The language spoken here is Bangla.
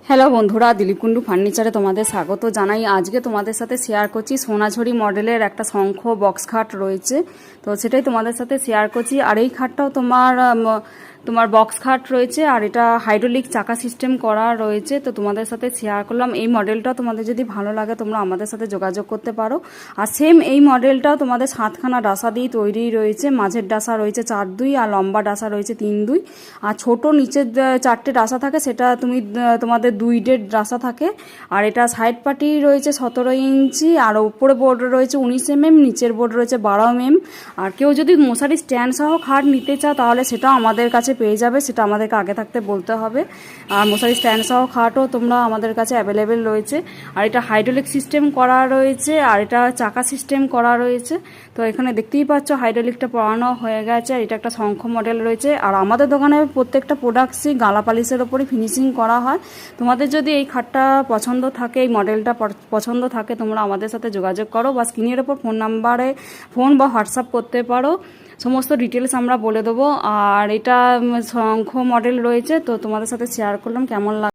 হ্যালো বন্ধুরা, দিলীপ কুন্ডু ফার্নিচারে তোমাদের স্বাগত জানাই। আজকে তোমাদের সাথে শেয়ার করছি সোনাঝুরি মডেলের একটা শঙ্খ বক্স খাট রয়েছে, তো সেটাই তোমাদের সাথে শেয়ার করছি। আর এই খাটটাও তোমার বক্স খাট রয়েছে, আর এটা হাইড্রোলিক চাকা সিস্টেম করা রয়েছে। তো তোমাদের সাথে শেয়ার করলাম। এই মডেলটা তোমাদের যদি ভালো লাগে তোমরা আমাদের সাথে যোগাযোগ করতে পারো। আর সেম এই মডেলটাও তোমাদের 7খানা ডাসা দিয়ে তৈরি রয়েছে। মাঝের ডাসা রয়েছে 4-2 আর লম্বা ডাসা রয়েছে 3-2। আর ছোট নিচের 4টে ডাসা থাকে, সেটা তোমাদের 2 ডাসা থাকে। আর এটা সাইড পার্টি রয়েছে 17 ইঞ্চি, আর উপরে বোর্ড রয়েছে 19 mm, নিচের বোর্ড রয়েছে 12 mm। আর কেউ যদি মশারি স্ট্যান্ড সহ খাট নিতে চাও তাহলে সেটাও আমাদের কাছে পেয়ে যাবে, সেটা আমাদেরকে আগে থাকতে বলতে হবে। আর মশারি স্ট্যান্ড সহ খাটও তোমরা আমাদের কাছে অ্যাভেলেবেল রয়েছে। আর এটা হাইড্রোলিক সিস্টেম করা রয়েছে, আর এটা চাকা সিস্টেম করা রয়েছে। তো এখানে দেখতেই পাচ্ছ হাইড্রোলিকটা পড়ানো হয়ে গেছে। আর এটা একটা শঙ্খ মডেল রয়েছে। আর আমাদের দোকানে প্রত্যেকটা প্রোডাক্টসই গালা পালিশের ওপরই ফিনিশিং করা হয়। তোমাদের যদি এই খাটটা পছন্দ থাকে, এই মডেলটা পছন্দ থাকে, তোমরা আমাদের সাথে যোগাযোগ করো বা স্ক্রিনের ওপর ফোন নাম্বারে ফোন বা হোয়াটসঅ্যাপ করতে পারো। সমস্ত ডিটেলস আমরা বলে দেবো। আর এটা শঙ্খ মডেল রয়েছে, তো তোমাদের সাথে শেয়ার করলাম। কেমন